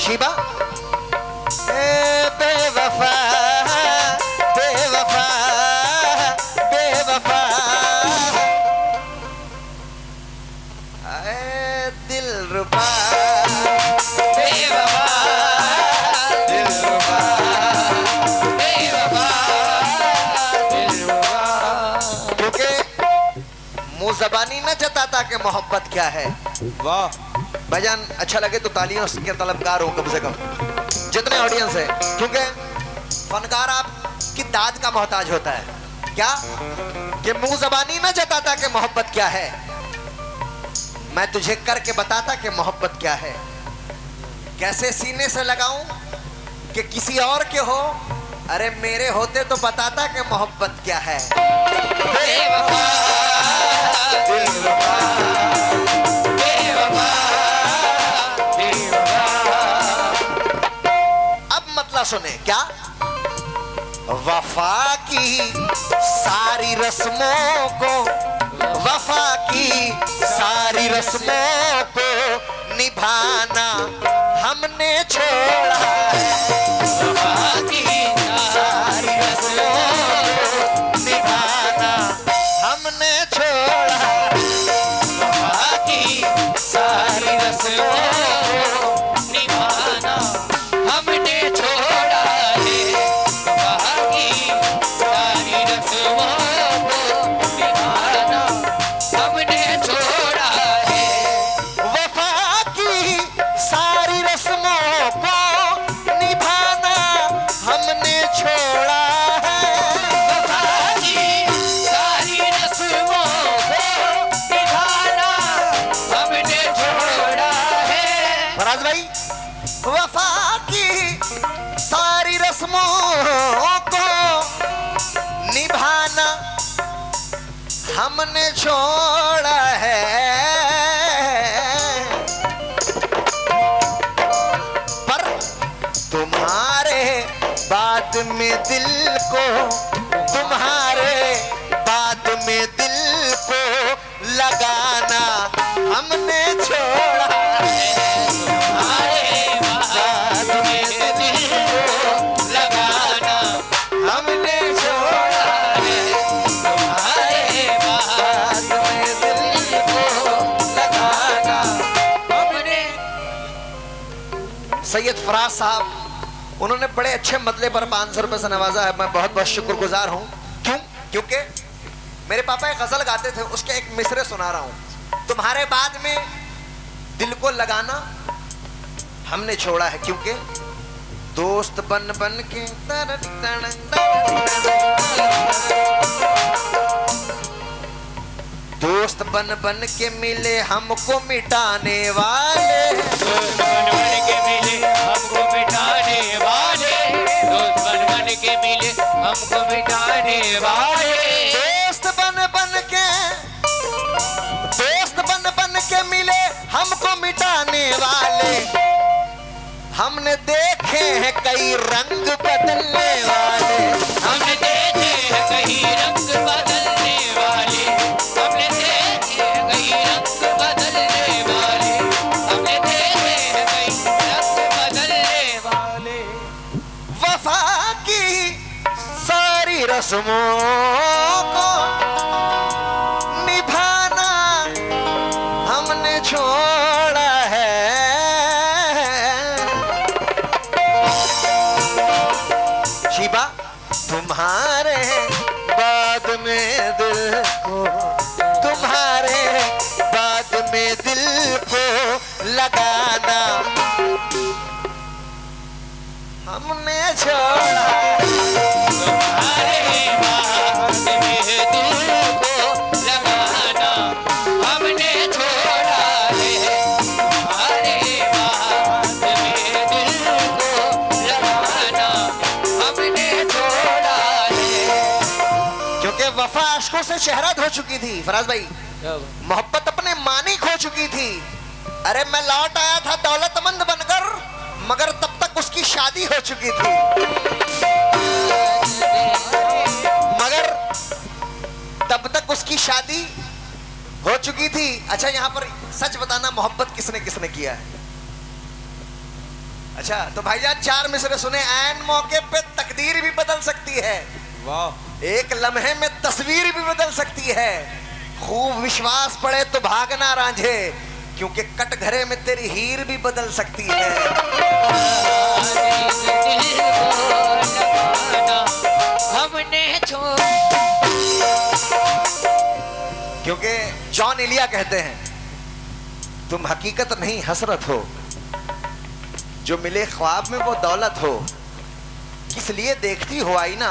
शीबा बेवफा बेवफा बेवफा दिलरुबा बेवफा दिलरुबा बेवफा दिलरुबा। क्योंकि मुंह जबानी न जताता कि मोहब्बत क्या है। वाह भाईजान, अच्छा लगे तो तालियों के तलबगार हो कम से कम जितने ऑडियंस है, क्योंकि फनकार आपकी दाद का मोहताज होता है। क्या कि मुंह जबानी न जताता कि मोहब्बत क्या है, मैं तुझे करके बताता कि मोहब्बत क्या है। कैसे सीने से लगाऊं कि किसी और के हो, अरे मेरे होते तो बताता कि मोहब्बत क्या है। बेवफा दिलरुबा बेवफा बेवफा। अब मतलब सुने क्या, वफा की सारी रस्मों को, वफा की सारी रस्मों को निभाना हमने छोड़ा है। वफा की सारी रस्मों को निभाना हमने छोड़ा है। वफा की सारी रस्मों को निभाना हमने छोड़ा है। वफा की सारी रस्मों को निभाना हमने छोड़ा है। वफा की सारी रस्मों को निभाना हमने छोड़ा है। वफा की सारी रस्मों को निभाना हमने छोड़ा है। फराज भाई, वफा की सारी रस्मों को निभाना हमने छोड़ा है। पर तुम्हारे बाद में दिल को, तुम्हारे बाद में दिल को लगाना हमने छोड़ा है। तुम्हारे बाद में दिल को लगाना हमने छोड़ा है। तुम्हारे बाद में दिल को लगाना हमने। सैयद फराज साहब, उन्होंने बड़े अच्छे मतले पर 500 रुपए से नवाजा है। मैं बहुत बहुत शुक्रगुजार हूँ। क्यों? क्योंकि मेरे पापा एक गजल गाते थे, उसके एक मिसरे सुना रहा हूँ। तुम्हारे बाद में दिल को लगाना हमने छोड़ा है, क्योंकि दोस्त बन बन के दोस्त बन बन के मिले हमको मिटाने वाले। दोस्त बन बन के मिले हमको मिटाने वाले। दोस्त बन बन के मिले हमको मिटाने वाले। दोस्त बन बन के, दोस्त बन बन के मिले हमको मिटाने वाले। हमने देखे हैं कई रंग बदलने वाले। हमने देखे हैं कई रंग बदलने वाले। हमने देखे हैं कई रंग बदलने वाले। हमने देखे हैं कई रंग बदलने वाले। वफा की सारी रस्मों को निभाना हमने छोड़ा है। शीबा, तुम्हारे बाद में दिल को, तुम्हारे बाद में दिल को लगाना हमने छोड़ा है। तुम्हारे बाद में दिल को लगाना हमने छोड़ा है। तुम्हारे बाद में दिल को लगाना हमने छोड़ा है। क्योंकि वफा अश्कों से चेहरा धो चुकी थी फराज भाई, मोहब्बत अपने मानी खो चुकी थी। अरे मैं लौट आया था दौलतमंद बनकर, मगर तब तक उसकी शादी हो चुकी थी। मगर तब तक उसकी शादी हो चुकी थी। अच्छा, यहाँ पर सच बताना, मोहब्बत किसने किसने किया है? अच्छा तो भाईजान 4 मिसरे सुने। ऐन मौके पे तकदीर भी बदल सकती है, वाह। एक लम्हे में तस्वीर भी बदल सकती है। खूब विश्वास पड़े तो भागना रांझे, क्योंकि कट घरे में तेरी हीर भी बदल सकती है। दिल को लगाना हमने छोड़। क्योंकि जॉन इलिया कहते हैं तुम हकीकत नहीं हसरत हो, जो मिले ख्वाब में वो दौलत हो। किस लिए देखती हो आईना,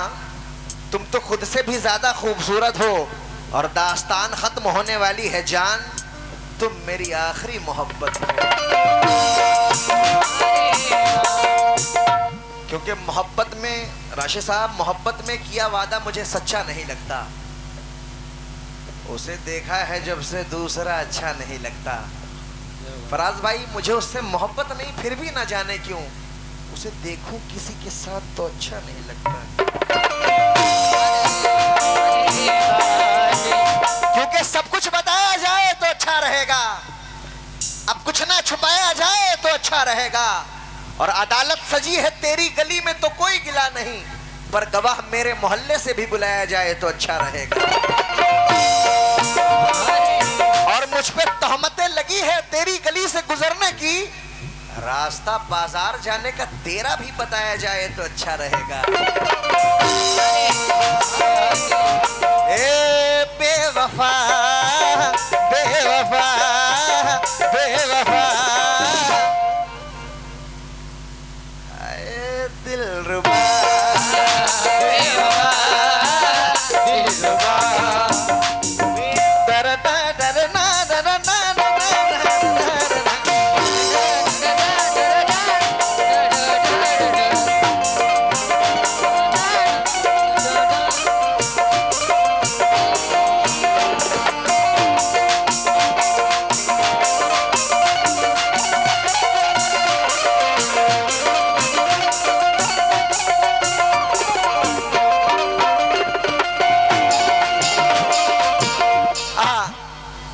तुम तो खुद से भी ज्यादा खूबसूरत हो। और दास्तान खत्म होने वाली है जान, तुम मेरी आखिरी मोहब्बत हो। क्योंकि मोहब्बत में राशि साहब, मोहब्बत में किया वादा मुझे सच्चा नहीं लगता। उसे देखा है जब से दूसरा अच्छा नहीं लगता। फराज भाई मुझे उससे मोहब्बत नहीं, फिर भी ना जाने क्यों उसे देखूं किसी के साथ तो अच्छा नहीं लगता। क्योंकि सब कुछ बताया जाए तो अच्छा रहेगा, अब कुछ ना छुपाया जाए तो अच्छा रहेगा। और अदालत सजी है तेरी गली में तो कोई गिला नहीं, पर गवाह मेरे मोहल्ले से भी बुलाया जाए तो अच्छा रहेगा। और मुझ पे तहमतें लगी है तेरी गली से गुजरने की, रास्ता बाजार जाने का तेरा भी बताया जाए तो अच्छा रहेगा। ए बेवफा बेवफा बेवफा, आए दिलरुबा बेवफा दिलरुबा।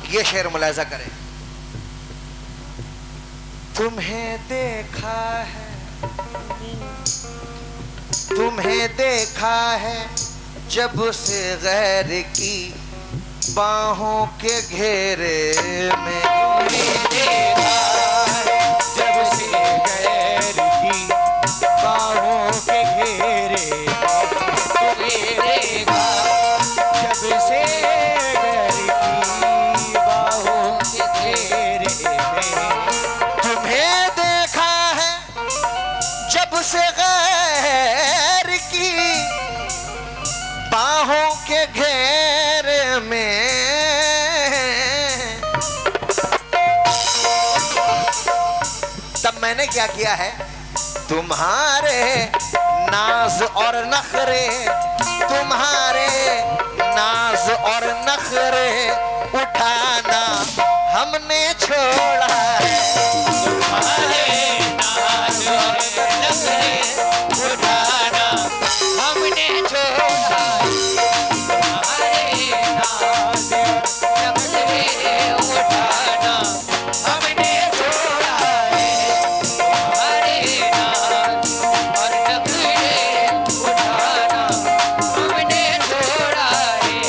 ये शेर मुलाजा करें। तुम्हें देखा है, तुम्हें देखा है जब से गैर की बाहों के घेरे में। तुम्हें देखा है जब से गैर की बाहों के घेरे में। तुम्हें देखा जब से से गैर की बाहों के घेरे में। तब मैंने क्या किया है, तुम्हारे नाज और नखरे, तुम्हारे नाज और नखरे उठाना हमने छोड़ा है। तुम्हारे नाज और नखरे उठाना हमने छोड़ा है। तुम्हारे नाज और नखरे उठाना हमने छोड़ा है। तुम्हारे नाज और नखरे उठाना हमने छोड़ा है।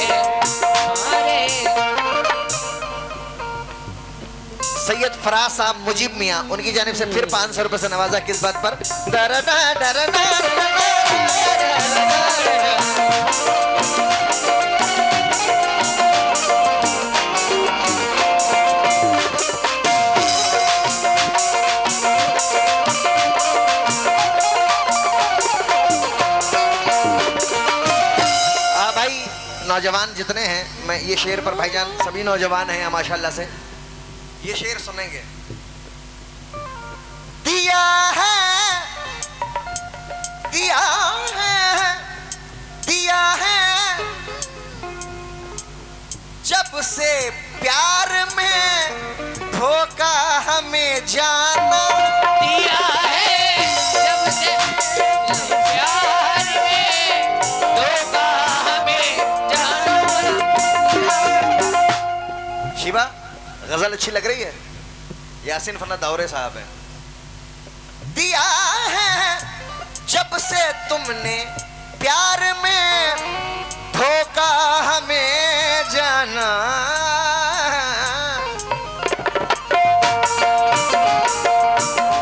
सैयद फराज साहब मुजीब मियाँ, उनकी जानिब से फिर 500 रुपए से नवाजा। किस बात पर? डरना डरना भाई नौजवान जितने हैं, मैं ये शेर पर भाईजान सभी नौजवान हैं माशाल्लाह से, ये शेर सुनेंगे। दिया है, दिया है, दिया है जब से प्यार में धोखा हमें जाना। दिया है जब से प्यार में धोखा हमें जाना। शिवा गजल अच्छी लग रही है? यासीन फना दावरे साहब है। दिया तुमने प्यार में धोखा हमें जाना।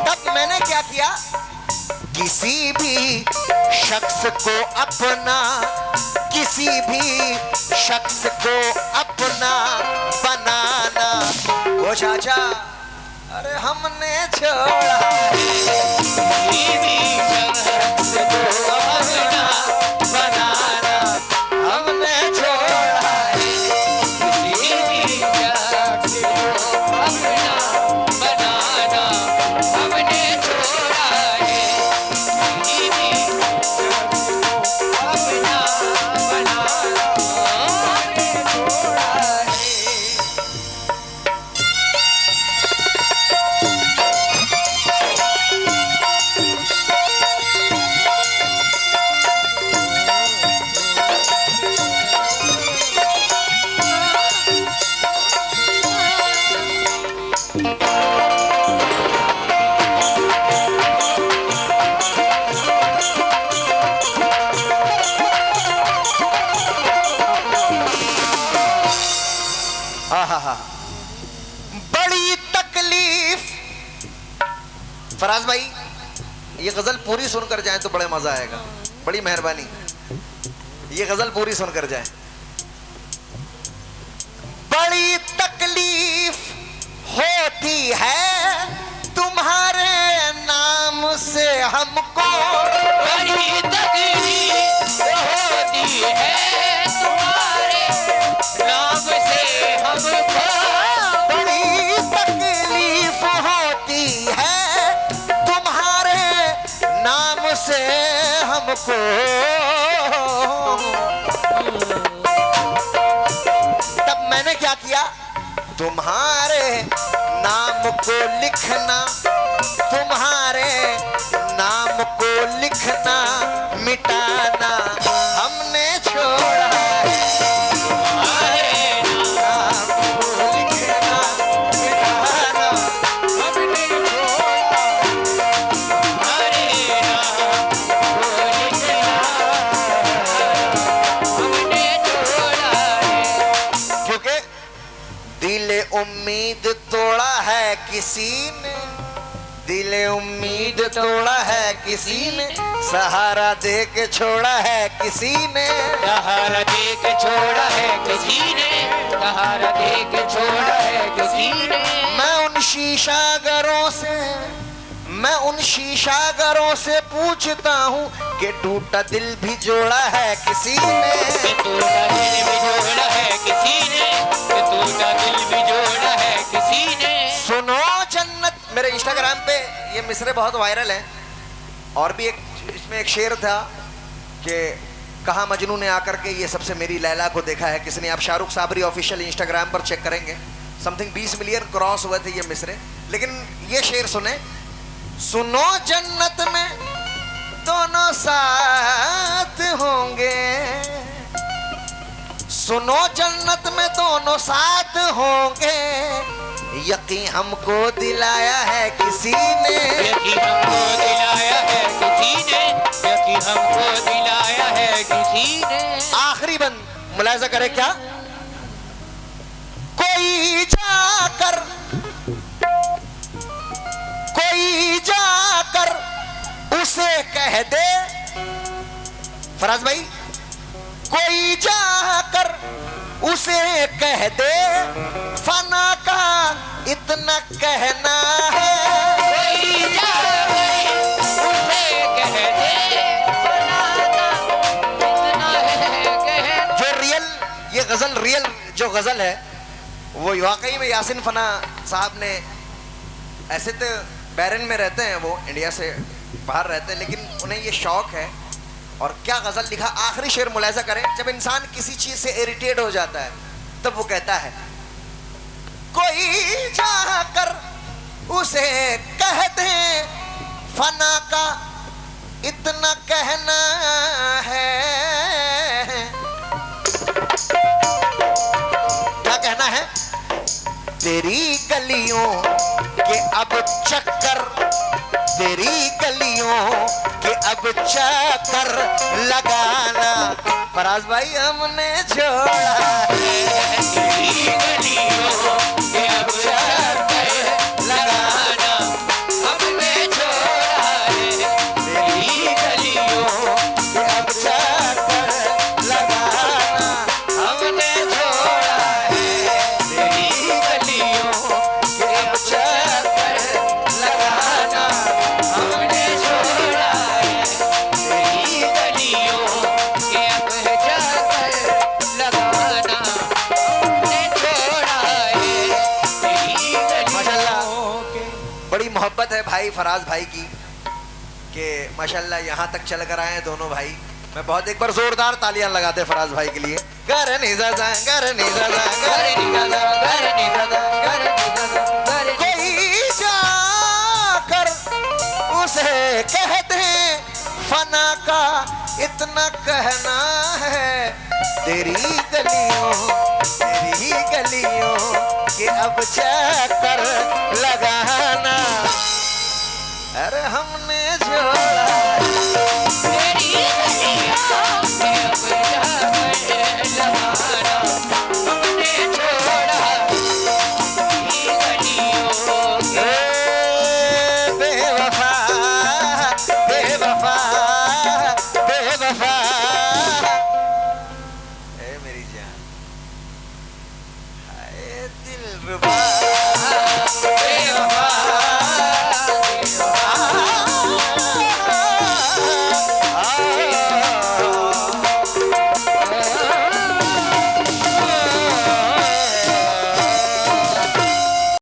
तब मैंने क्या किया, किसी भी शख्स को अपना, किसी भी शख्स को अपना बनाना। ओ चाचा, अरे हमने छोड़ा किसी भी शख्स को अपना बनाना, हमने छोड़ा किसी भी शख्स को अपना बनाना, हमने छोड़ा है। किसी भी शख्स को अपना बनाना, हमने छोड़ा है। आहा, बड़ी तकलीफ। फराज भाई, ये गजल पूरी सुनकर जाए तो बड़ा मजा आएगा। बड़ी मेहरबानी, ये गजल पूरी सुनकर जाए। बड़ी तकलीफ होती है तुम्हारे नाम से हमको, बड़ी तकलीफ होती है तुम्हारे नाम से हमको, बड़ी तकलीफ होती है तुम्हारे नाम से हमको। तब मैंने क्या किया, तुम्हारे नाम को लिखना, तुम्हारे नाम को लिखना मिटाना हमने छोड़ा है। हमारे नाम को लिखना मिटाना हमने छोड़ा, हमारे नाम को लिखना हमने छोड़ा है। क्योंकि दिल उम्मीद तोड़ा है किसी ने, दिल उम्मीद तोड़ा है किसी ने, सहारा दे के छोड़ा है किसी ने। सहारा दे के छोड़ा है किसी ने, सहारा दे के छोड़ा है किसी ने। मैं उन शीशागरों से, मैं उन शीशागरों से पूछता हूँ कि टूटा दिल भी जोड़ा है किसी ने। कि टूटा दिल भी जोड़ा है किसी ने, कि टूटा दिल भी जोड़ा है किसी ने। सुनो जन्नत, मेरे इंस्टाग्राम पे ये मिसरे बहुत वायरल हैं। और भी एक इसमें एक शेर था कि कहा मजनू ने आकर के ये सबसे मेरी लैला को देखा है किसने। आप शाहरुख साबरी ऑफिशियल इंस्टाग्राम पर चेक करेंगे, समथिंग 20 मिलियन क्रॉस हुए थे ये मिसरे। लेकिन ये शेर सुने, सुनो जन्नत में दोनों साथ होंगे, सुनो जन्नत में दोनों साथ होंगे, यकीन हमको दिलाया है किसी ने। यकीन हमको दिलाया है किसी ने, यकीन हमको दिलाया है किसी ने। आखिरी बंद मुलाजा करे क्या, कोई जाकर, कोई जाकर उसे कह दे, फराज भाई, कोई जाकर उसे कह दे फना का इतना कहना है। कोई जाकर उसे कह दे, फना का इतना है कहना। जो रियल, ये गजल रियल जो गजल है वो वाकई में यासिन फना साहब ने, ऐसे तो बैरन में रहते हैं, वो इंडिया से बाहर रहते हैं, लेकिन उन्हें ये शौक है। और क्या गजल लिखा, आखिरी शेर मुलाजा करें। जब इंसान किसी चीज से इरिटेट हो जाता है तब वो कहता है, कोई जाकर उसे कह दे फना का इतना कहना है। क्या कहना है, तेरी गलियों के अब चक्कर, तेरी गलियों के अब चक्कर लगाना। फराज भाई हमने छोड़ा है तेरी गलियों के अब चक्कर लगाना हमने छोड़ा है। तेरी गलियों के अब चक्कर लगाना हमने छोड़ा है। तेरी गलियों के अब चक्कर लगाना हमने छोड़ा है। तेरी गलियों के अब चक्कर लगाना हमने छोड़ा है। तेरी माशाल्लाह। गलियों के बड़ी मोहब्बत है भाई फराज भाई की कि माशाल्लाह यहाँ तक चल कर आए हैं दोनों भाई। मैं बहुत एक बार जोरदार तालियां लगाते हैं फराज भाई के लिए। घर निज़ाज़ा, घर निज़ाज़ा, घर निज़ाज़ा, घर निज़ाज़ा, घर निज़ाज़ा। कोई जाकर उसे कह दे फना का इतना कहना है। तेरी गलियों के अब चक्कर लगाना। अरे हमने जो